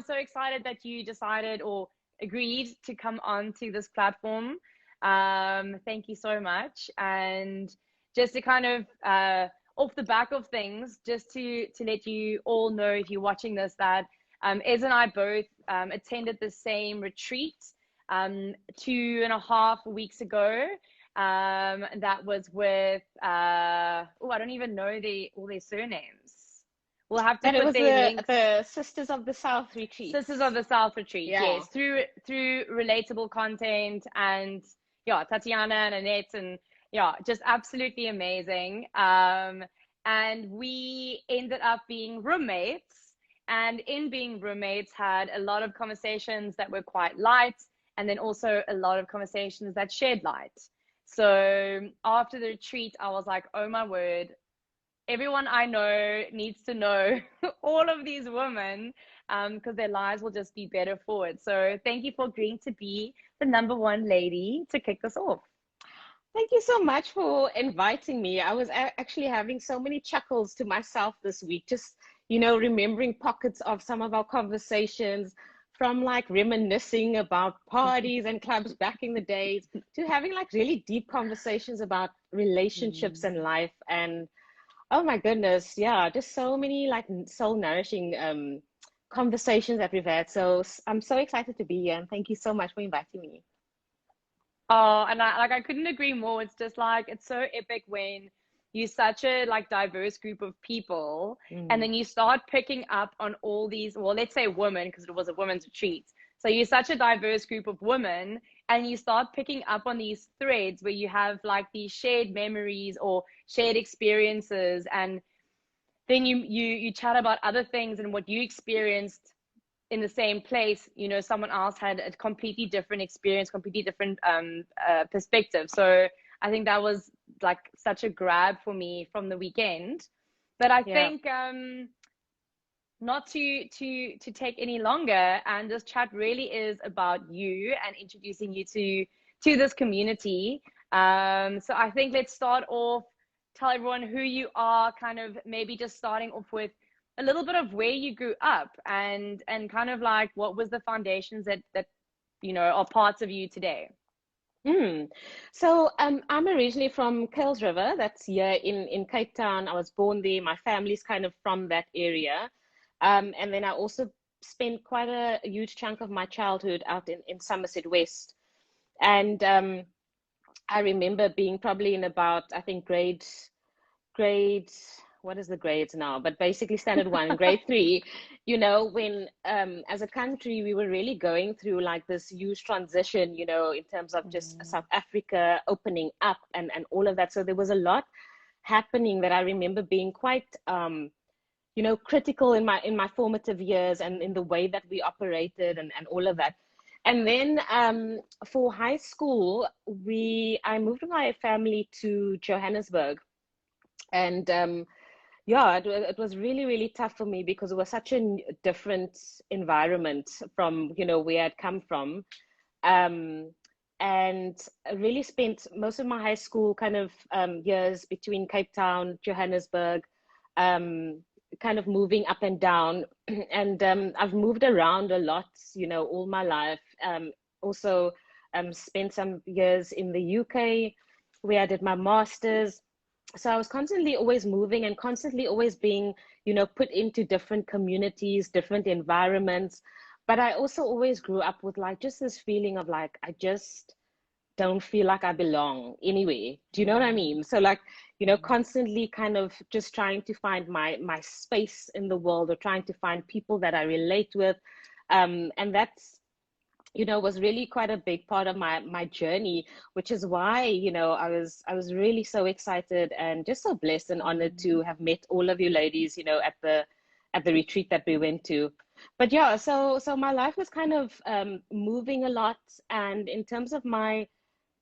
so excited that you decided or agreed to come on to this platform. Thank you so much. And just to kind of off the back of things, just to let you all know, if you're watching this, that Ez and I both attended the same retreat 2.5 weeks ago. That was with oh, I don't even know all their surnames. We'll have to But it put was their links. the Sisters of the South retreat. Sisters of the South retreat, Yeah. yes, through relatable content, and yeah, Tatiana and Annette, and yeah, just absolutely amazing. And we ended up being roommates, and in being roommates, had a lot of conversations that were quite light, and then also a lot of conversations that shed light. So after the retreat, I was like, oh my word, everyone I know needs to know all of these women, because their lives will just be better for it. So thank you for agreeing to be the #1 lady to kick this off. Thank you so much for inviting me. I was actually having so many chuckles to myself this week, just, remembering pockets of some of our conversations, from like reminiscing about parties and clubs back in the days to having like really deep conversations about relationships and life. And oh my goodness, yeah, just so many like soul nourishing conversations that we've had. So I'm so excited to be here, and thank you so much for inviting me. Oh, and I couldn't agree more. It's just like, it's so epic when you're such a like diverse group of people, and Mm. then you start picking up on all these, well, let's say women, because it was a women's retreat. So you're such a diverse group of women, and you start picking up on these threads where you have like these shared memories or shared experiences, and then you chat about other things and what you experienced in the same place. Someone else had a completely different experience, completely different perspective. So I think that was like such a grab for me from the weekend. But I Yeah. think not to take any longer, and this chat really is about you and introducing you to this community. So I think let's start off, tell everyone who you are, kind of maybe just starting off with a little bit of where you grew up, and kind of like what was the foundations that are parts of you today. Mm. So I'm originally from Kuils River, that's here in Cape Town. I was born there. My family's kind of from that area. And then I also spent quite a huge chunk of my childhood out in Somerset West. And I remember being probably in about, I think, grade, what is the grades now? But basically standard one, grade three, when as a country we were really going through like this huge transition, in terms of just South Africa opening up and all of that. So there was a lot happening that I remember being quite critical in my formative years and in the way that we operated and all of that. And then for high school, I moved with my family to Johannesburg. And yeah, it was really, really tough for me because it was such a different environment from, where I'd come from. Um, and I really spent most of my high school kind of years between Cape Town, Johannesburg, kind of moving up and down. And I've moved around a lot, all my life. Also spent some years in the UK where I did my master's. So I was constantly always moving and constantly always being, put into different communities, different environments. But I also always grew up with like just this feeling of like, I just don't feel like I belong anywhere. Do you know what I mean? So like, constantly kind of just trying to find my space in the world, or trying to find people that I relate with. And that's, was really quite a big part of my journey, which is why, I was really so excited and just so blessed and honored to have met all of you ladies, at the retreat that we went to. But yeah, so my life was kind of moving a lot. And in terms of my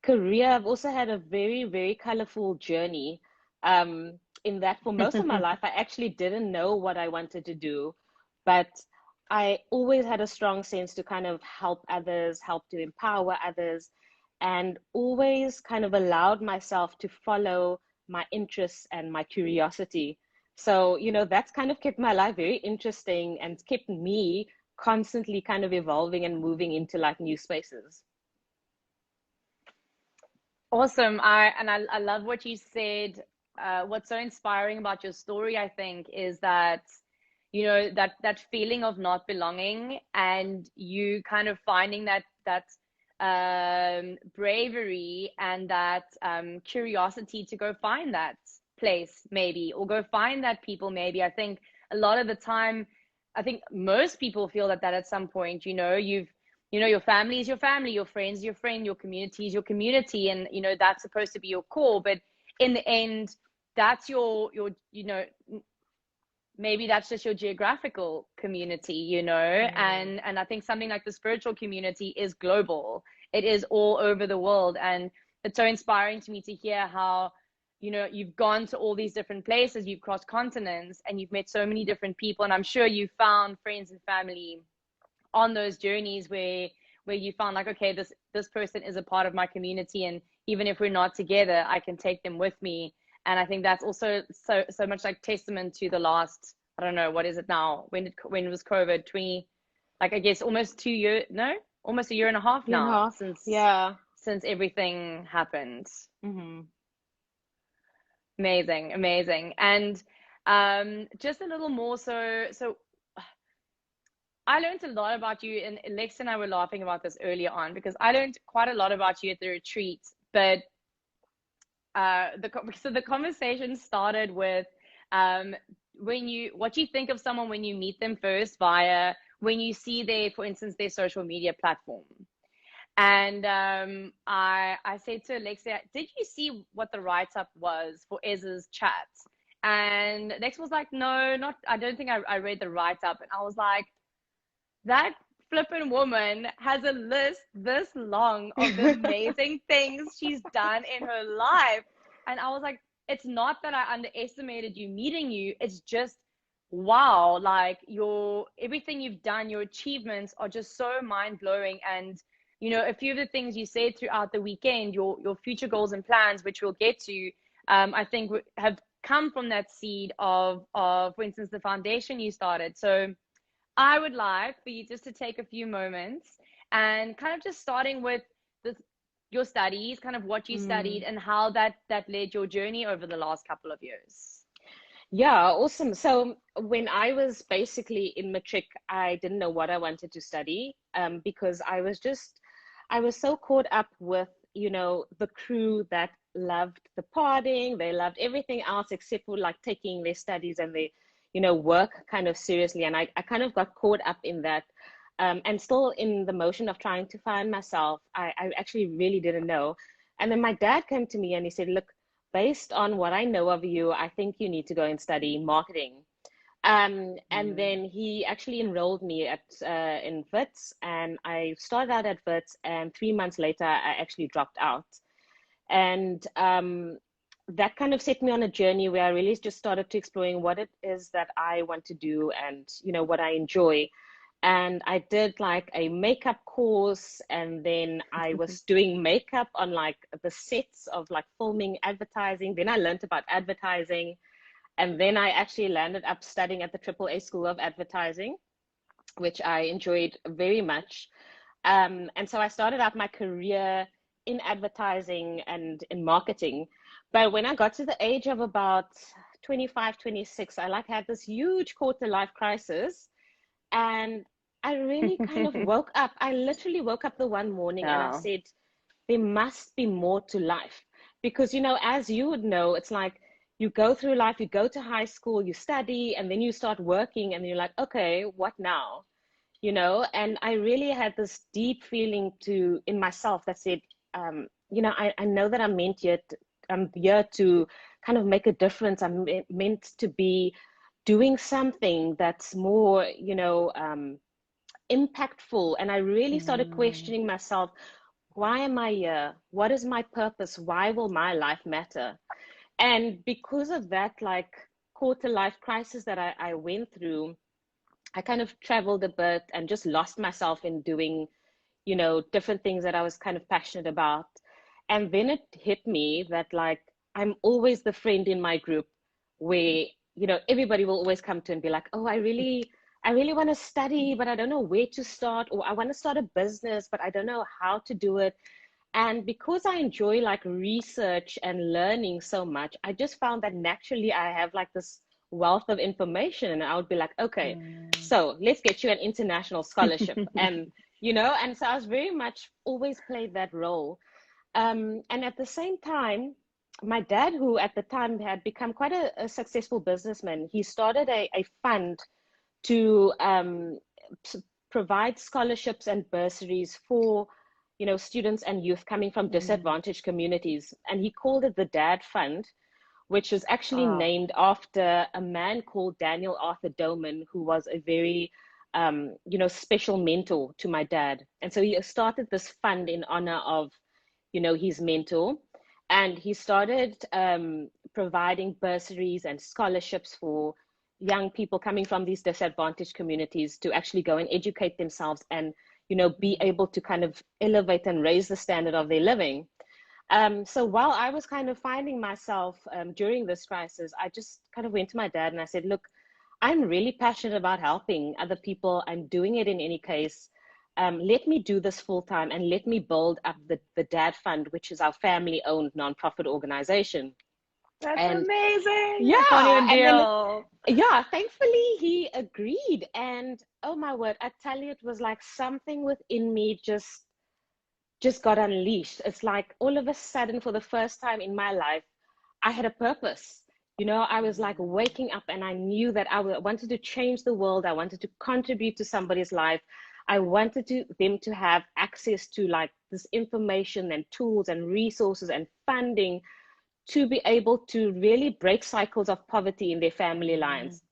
career, I've also had a very, very colorful journey. In that for most of my life, I actually didn't know what I wanted to do, but I always had a strong sense to kind of help others, help to empower others, and always kind of allowed myself to follow my interests and my curiosity. So, that's kind of kept my life very interesting and kept me constantly kind of evolving and moving into like new spaces. Awesome. I love what you said. What's so inspiring about your story, I think, is that, you know, that feeling of not belonging, and you kind of finding that bravery and that curiosity to go find that place maybe, or go find that people maybe. I think a lot of the time, I think most people feel that at some point, you know, your family is your family, your friends your friend, your community is your community, and you know that's supposed to be your core. But in the end, that's your you know, maybe that's just your geographical community, you know. And I think something like the spiritual community is global. It is all over the world, and it's so inspiring to me to hear how, you know, you've gone to all these different places, you've crossed continents, and you've met so many different people, and I'm sure you found friends and family on those journeys where you found like, okay, this person is a part of my community, and even if we're not together, I can take them with me. And I think that's also so much like testament to the last, I don't know, what is it now, when was COVID, 20, like I guess almost 2 years, no, almost a year and a half Year and a now, half. Yeah. since everything happened. Mm-hmm. Amazing. And just a little more, so I learned a lot about you, and Lex and I were laughing about this earlier on, because I learned quite a lot about you at the retreat. But so the conversation started with what you think of someone when you meet them first, via when you see for instance, their social media platform. And I said to Alexia, did you see what the write-up was for Ez's chat? And Lex was like, no, not, I don't think I read the write-up. And I was like, that flippin' woman has a list this long of the amazing things she's done in her life. And I was like, it's not that I underestimated you meeting you. It's just, wow, like everything you've done, your achievements are just so mind blowing. And, you know, a few of the things you said throughout the weekend, your future goals and plans, which we'll get to, I think have come from that seed of, for instance, the foundation you started. So I would like for you just to take a few moments and kind of just starting with your studies, kind of what you studied and how that led your journey over the last couple of years. Yeah, awesome. So when I was basically in matric, I didn't know what I wanted to study, because I was so caught up with, you know, the crew that loved the partying, they loved everything else except for like taking their studies and their, you know, work kind of seriously. And I kind of got caught up in that, and still in the motion of trying to find myself. I actually really didn't know. And then my dad came to me and he said, look, based on what I know of you, I think you need to go and study marketing. And then he actually enrolled me at in Wits, and I started out at Wits, and 3 months later, I actually dropped out. And that kind of set me on a journey where I really just started to exploring what it is that I want to do, and you know what I enjoy. And I did like a makeup course, and then I was doing makeup on like the sets of like filming advertising. Then I learned about advertising, and then I actually landed up studying at the AAA School of Advertising, which I enjoyed very much. And so I started out my career in advertising and in marketing. But when I got to the age of about 25, 26, I like had this huge quarter life crisis. And I really kind of woke up. I literally woke up the one morning and I said, there must be more to life. Because, you know, as you would know, it's like you go through life, you go to high school, you study, and then you start working, and you're like, okay, what now? You know, and I really had this deep feeling in myself that said, you know, I know that I'm here to kind of make a difference. I'm meant to be doing something that's more, you know, impactful. And I really started questioning myself. Why am I here? What is my purpose? Why will my life matter? And because of that, like quarter life crisis that I went through, I kind of traveled a bit and just lost myself in doing, you know, different things that I was kind of passionate about. And then it hit me that like, I'm always the friend in my group where, you know, everybody will always come to and be like, oh, I I really want to study, but I don't know where to start, or I want to start a business, but I don't know how to do it. And because I enjoy like research and learning so much, I just found that naturally I have like this wealth of information, and I would be like, okay, Mm. so let's get you an international scholarship. And, and so I was very much always played that role. And at the same time, my dad, who at the time had become quite a successful businessman, he started a fund to provide scholarships and bursaries for students and youth coming from Mm. disadvantaged communities, and he called it the Dad Fund, which was actually Oh. named after a man called Daniel Arthur Doman, who was a very special mentor to my dad. And so he started this fund in honor of his mentor, and he started providing bursaries and scholarships for young people coming from these disadvantaged communities to actually go and educate themselves and be able to kind of elevate and raise the standard of their living. So while I was kind of finding myself during this crisis, I just kind of went to my dad and I said, look, I'm really passionate about helping other people. I'm doing it in any case. Let me do this full time and let me build up the Dad Fund, which is our family owned nonprofit organization. That's And amazing. I can't yeah, even and then deal. yeah, thankfully he agreed. And oh my word, I tell you, it was like something within me just got unleashed. It's like all of a sudden, for the first time in my life, I had a purpose. I was like waking up and I knew that I wanted to change the world. I wanted to contribute to somebody's life. I wanted them to have access to like this information and tools and resources and funding to be able to really break cycles of poverty in their family Mm. lines.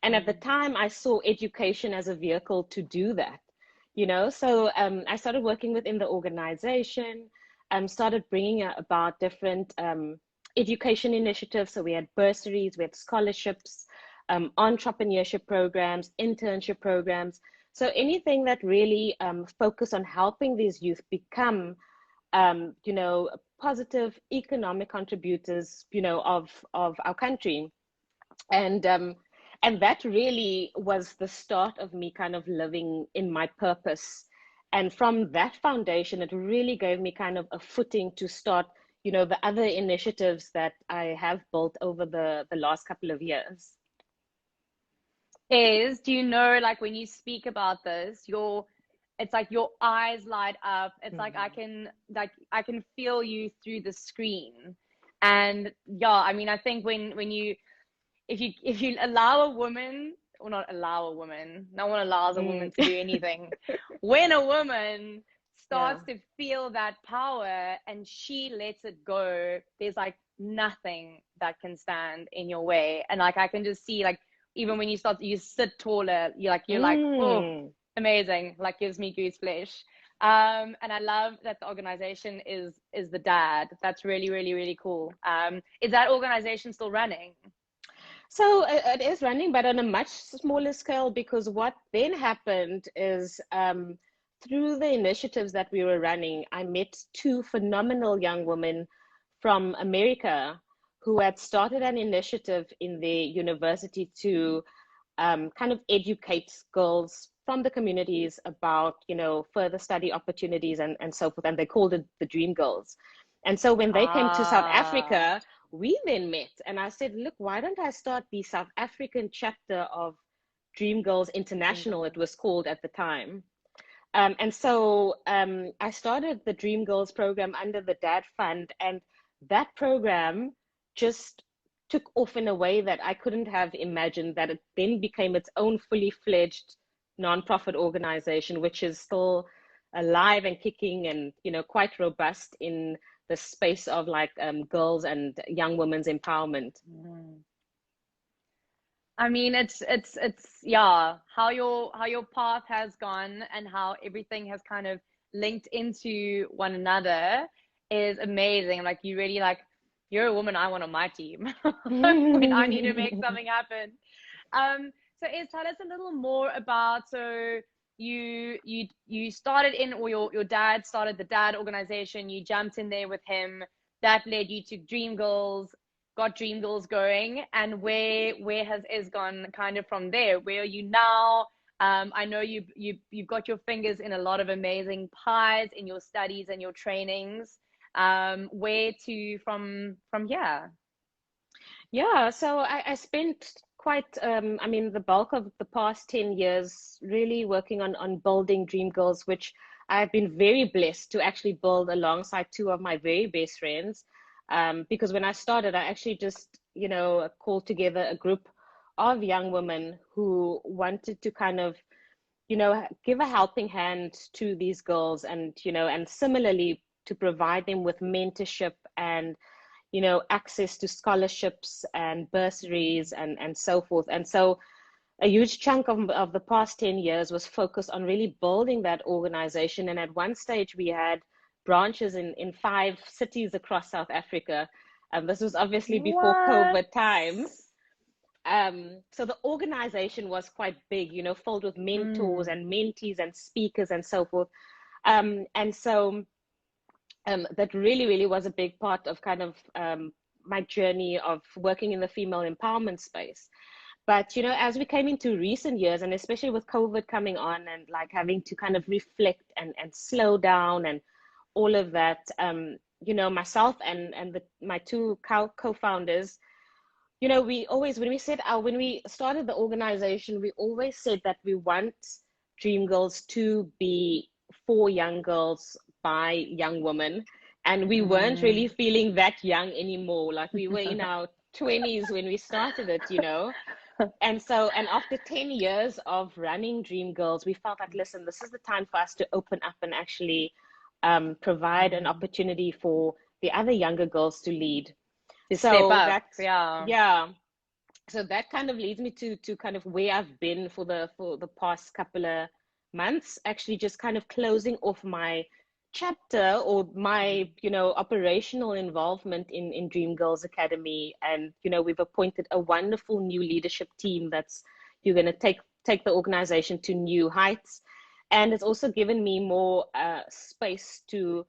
And at the Mm. time, I saw education as a vehicle to do that. So I started working within the organization, started bringing about different education initiatives. So we had bursaries, we had scholarships, entrepreneurship programs, internship programs. So anything that really focused on helping these youth become, positive economic contributors, of our country. And that really was the start of me kind of living in my purpose. And from that foundation, it really gave me kind of a footing to start the other initiatives that I have built over the last couple of years. Do you know, like when you speak about this, it's like your eyes light up. It's like Mm. I can feel you through the screen. And yeah, I mean, I think when you if you allow a woman, or not allow a woman, no one allows a woman Mm. to do anything. When a woman Yeah. starts to feel that power and she lets it go, there's like nothing that can stand in your way. And like I can just see, like, even when you sit taller, you're like, oh, Mm. amazing, like gives me goose flesh. And I love that the organization is the Dad. That's really, really, really cool. Is that organization still running? So it is running, but on a much smaller scale, because what then happened is through the initiatives that we were running, I met two phenomenal young women from America who had started an initiative in their university to kind of educate girls from the communities about, further study opportunities and so forth. And they called it the Dream Girls. And so when they came to South Ah. Africa, we then met, and I said, look, why don't I start the South African chapter of Dream Girls International, it Jingle. was called at the time. And so I started the Dream Girls program under the Dad Fund, and that program just took off in a way that I couldn't have imagined, that it then became its own fully fledged nonprofit organization, which is still alive and kicking and, quite robust in the space of like girls and young women's empowerment. Mm. I mean, it's yeah, how your path has gone and how everything has kind of linked into one another is amazing. Like you really like you're a woman I want on my team when I need to make something happen. So is tell us a little more about you started in, or your dad started the Dad organization, you jumped in there with him, that led you to Dream Girls, got Dream Girls going, and where has Ez gone kind of from there? Where are you now? I know you've got your fingers in a lot of amazing pies in your studies and your trainings. Where to from here? Yeah, so I spent quite, I mean, the bulk of the past 10 years really working on building Dream Girls, which I've been very blessed to actually build alongside two of my very best friends. Because when I started, I actually just, called together a group of young women who wanted to kind of, give a helping hand to these girls and similarly to provide them with mentorship and access to scholarships and bursaries and so forth. And so a huge chunk of the past 10 years was focused on really building that organization. And at one stage, we had branches in 5 cities across South Africa. This was obviously before What? COVID times. So the organization was quite big, filled with mentors Mm. and mentees and speakers and so forth. And so that really, really was a big part of kind of my journey of working in the female empowerment space. But, as we came into recent years, and especially with COVID coming on and like having to kind of reflect and slow down and all of that, myself and my two co-founders, we always, when we started the organization, we always said that we want Dream Girls to be for young girls by young women. And we weren't really Mm. feeling that young anymore. Like we were in our 20s when we started it. And after 10 years of running Dream Girls, we felt like, listen, this is the time for us to open up and actually provide an Mm. opportunity for the other younger girls to lead. To step So up, that, yeah. yeah. So that kind of leads me to kind of where I've been for the past couple of months, actually just kind of closing off my chapter or my, operational involvement in Dream Girls Academy. And, we've appointed a wonderful new leadership team that's you're going to take the organization to new heights. And it's also given me more space to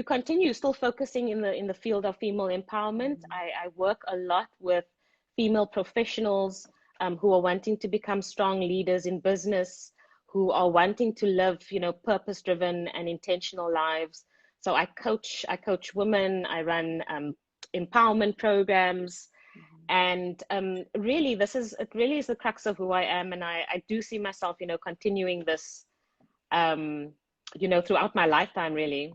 continue still focusing in the field of female empowerment. I work a lot with female professionals who are wanting to become strong leaders in business, who are wanting to live, purpose-driven and intentional lives. So I coach women, I run empowerment programs, and really, it really is the crux of who I am, and I do see myself, continuing this, throughout my lifetime, really.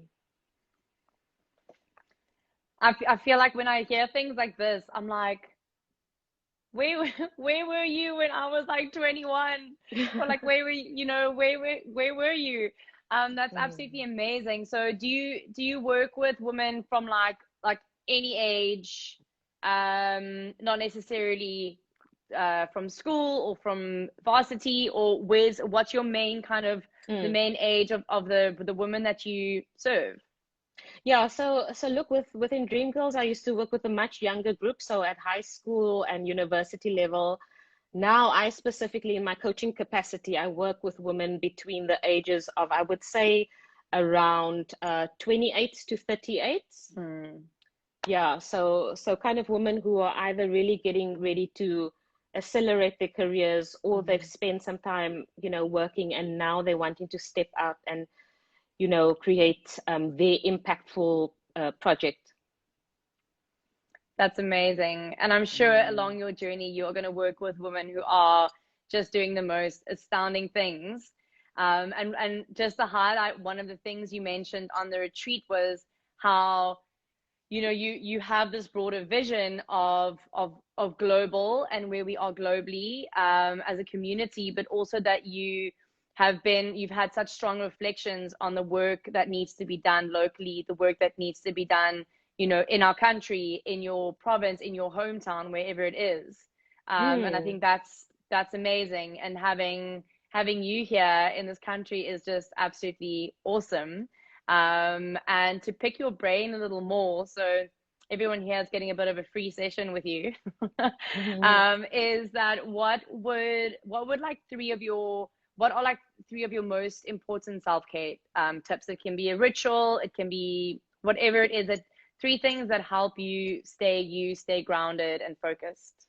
I feel like when I hear things like this, I'm like, where where were you when I was like 21? Or like where were where were you? That's absolutely amazing. So do you work with women from like any age, not necessarily from school or from varsity, or what's your main kind of the Mm. main age of the women that you serve? Yeah, so look, within Dream Girls, I used to work with a much younger group, so at high school and university level. Now, I specifically, in my coaching capacity, I work with women between the ages of, I would say, around 28 to 38. Hmm. Yeah, so kind of women who are either really getting ready to accelerate their careers, or they've spent some time, working, and now they're wanting to step out and create their impactful project. That's amazing. And I'm sure Mm. along your journey, you're going to work with women who are just doing the most astounding things. And just to highlight, one of the things you mentioned on the retreat was how, you have this broader vision of global and where we are globally, as a community, but also that you've had such strong reflections on the work that needs to be done locally, the work that needs to be done, in our country, in your province, in your hometown, wherever it is. And I Mm. think that's amazing. And having you here in this country is just absolutely awesome. And to pick your brain a little more, so everyone here is getting a bit of a free session with you. Is that what would like what are like three of your most important self-care tips? It can be a ritual, it can be whatever it is, that three things that help you stay grounded and focused.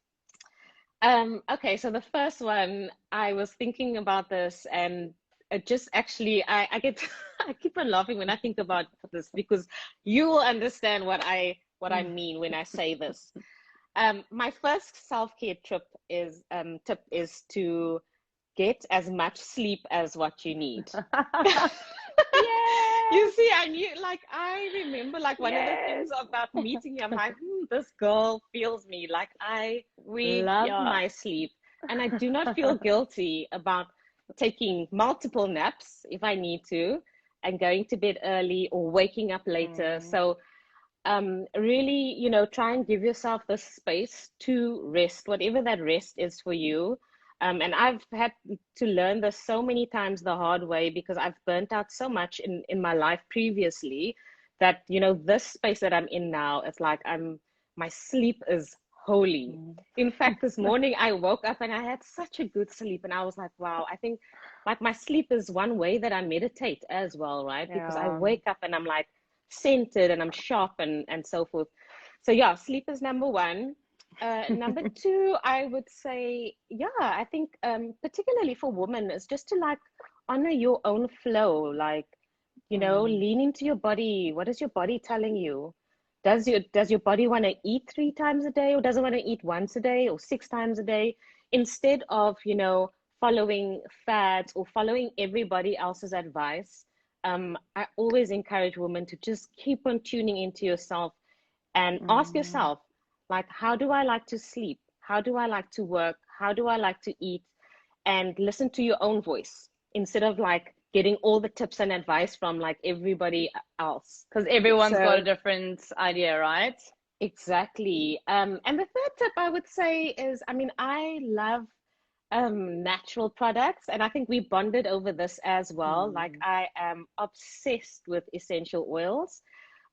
Okay, so the first one, I was thinking about this, and it just actually, I get, I keep on laughing when I think about this, because you will understand what I mean when I say this. My first self-care tip is to get as much sleep as what you need. You Yes, see, I knew, like, I remember, like, one of the yes. things about meeting you, I'm like, this girl feels me. Like, I love Yeah. my sleep, and I do not feel guilty about taking multiple naps if I need to, and going to bed early or waking up later. Mm, So, really, try and give yourself the space to rest, whatever that rest is for you. And I've had to learn this so many times the hard way, because I've burnt out so much in my life previously, that, this space that I'm in now, it's like my sleep is holy. mm. In fact, this morning I woke up and I had such a good sleep, and I was like, wow, I think like my sleep is one way that I meditate as well, right? Because I Yeah. wake up and I'm like centered and I'm sharp and so forth. So yeah, sleep is number one. Number two, I would say, yeah, I think particularly for women, is just to like honor your own flow, like, Mm. lean into your body. What is your body telling you? Does your body want to eat 3 times a day, or does it want to eat once a day or 6 times a day? Instead of, following fads or following everybody else's advice, I always encourage women to just keep on tuning into yourself and ask Mm. yourself, like, how do I like to sleep? How do I like to work? How do I like to eat? And listen to your own voice instead of like getting all the tips and advice from like everybody else. Because everyone's got a So, different idea, right? exactly. And the third tip I would say is, I mean, I love natural products, and I think we bonded over this as well. Like, Mm. I am obsessed with essential oils.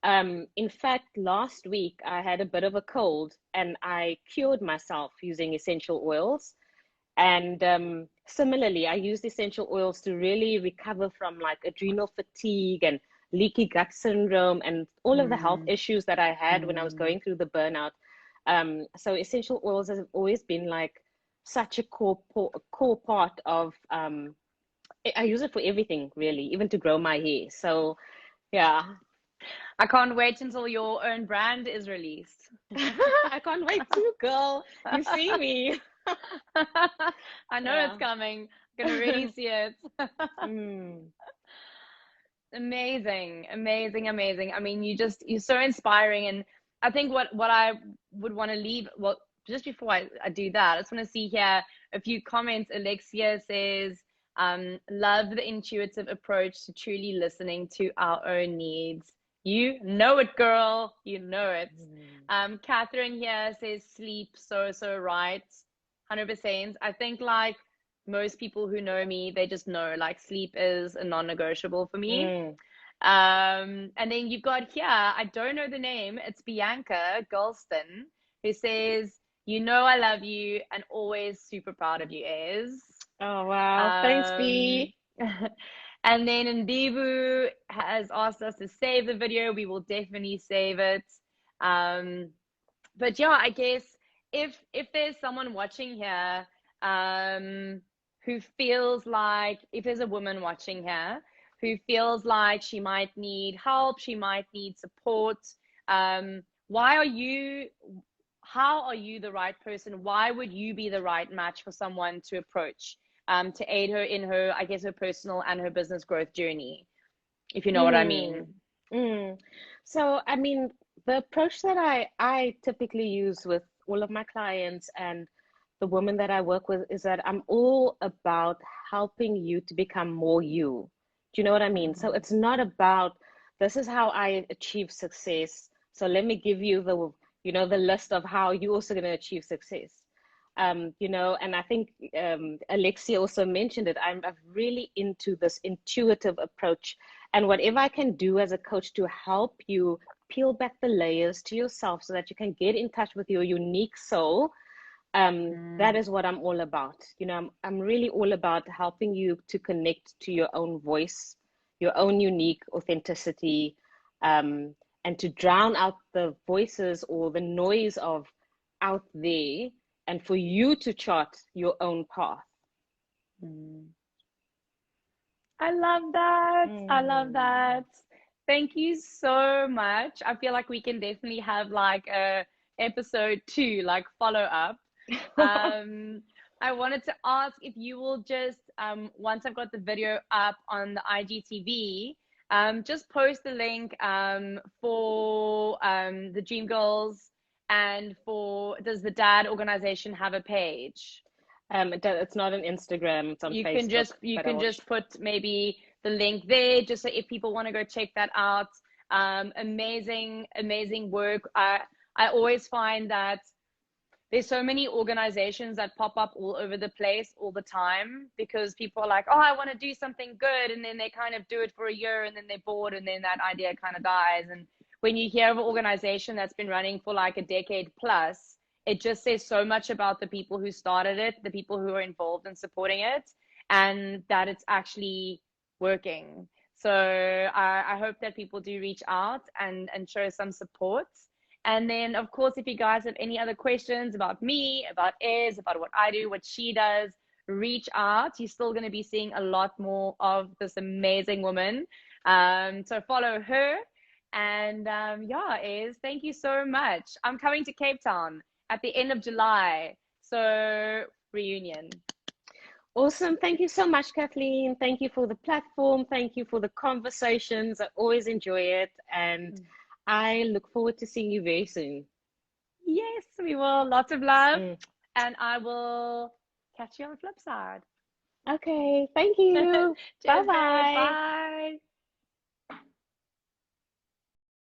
In fact, last week I had a bit of a cold, and I cured myself using essential oils. And similarly, I used essential oils to really recover from like adrenal fatigue and leaky gut syndrome and all of the health Mm. issues that I had when I was Mm. going through the burnout. So essential oils have always been like such a core part of. I use it for everything really, even to grow my hair. So yeah, I can't wait until your own brand is released. I can't wait to, girl. You see me. I know it's Yeah. coming. I can already see it. Mm. Amazing, amazing, amazing. I mean, you're so inspiring. And I think what I would want to leave, well, just before I do that, I just want to see here a few comments. Alexia says, love the intuitive approach to truly listening to our own needs. You know it, girl. You know it. Mm. Catherine here says sleep, so right. 100%. I think like most people who know me, they just know like sleep is a non-negotiable for me. Mm. And then you've got here, I don't know the name, it's Bianca Gulston, who says, you know I love you and always super proud of you, Ez. Oh, wow. Thanks, Um, B. and then Ndibu has asked us to save the video. We will definitely save it. Um, but yeah, I guess if there's someone watching here, who feels like, if there's a woman watching here who feels like she might need help, she might need support, why are you, how are you the right person? Why would you be the right match for someone to approach, to aid her in her, I guess, her personal and her business growth journey, if you know what I Mm. mean? Mm. So, I mean, the approach that I typically use with all of my clients and the women that I work with is that I'm all about helping you to become more you. Do you know what I mean? So Mm, it's not about this is how I achieve success. So let me give you the list of how you're also going to achieve success. And I think Alexia also mentioned it. I'm really into this intuitive approach, and whatever I can do as a coach to help you peel back the layers to yourself so that you can get in touch with your unique soul, that mm, is what I'm all about. I'm really all about helping you to connect to your own voice, your own unique authenticity, and to drown out the voices or the noise of out there, and for you to chart your own path. I love that. I love that. Thank you so much. I feel like we can definitely have like a episode 2, like follow up. I wanted to ask if you will just, once I've got the video up on the IGTV, just post the link for the Dream Girls, and does the Dad organization have a page? It's not on Instagram, it's on Facebook. You can just put maybe the link there, just so if people want to go check that out. Amazing work. I always find that there's so many organizations that pop up all over the place all the time, because people are like, oh, I want to do something good, and then they kind of do it for a year, and then they're bored, and then that idea kind of dies. And when you hear of an organization that's been running for like a decade plus, it just says so much about the people who started it, the people who are involved in supporting it, and that it's actually working. So I hope that people do reach out and show some support. And then, of course, if you guys have any other questions about me, about Ez, about what I do, what she does, reach out. You're still going to be seeing a lot more of this amazing woman. So follow her. And yeah, Ez, thank you so much. I'm coming to Cape Town at the end of July. So reunion. Awesome. Thank you so much, Kathleen. Thank you for the platform. Thank you for the conversations. I always enjoy it. And I look forward to seeing you very soon. Yes, we will. Lots of love. And I will catch you on the flip side. Okay. Thank you. Bye-bye. Bye.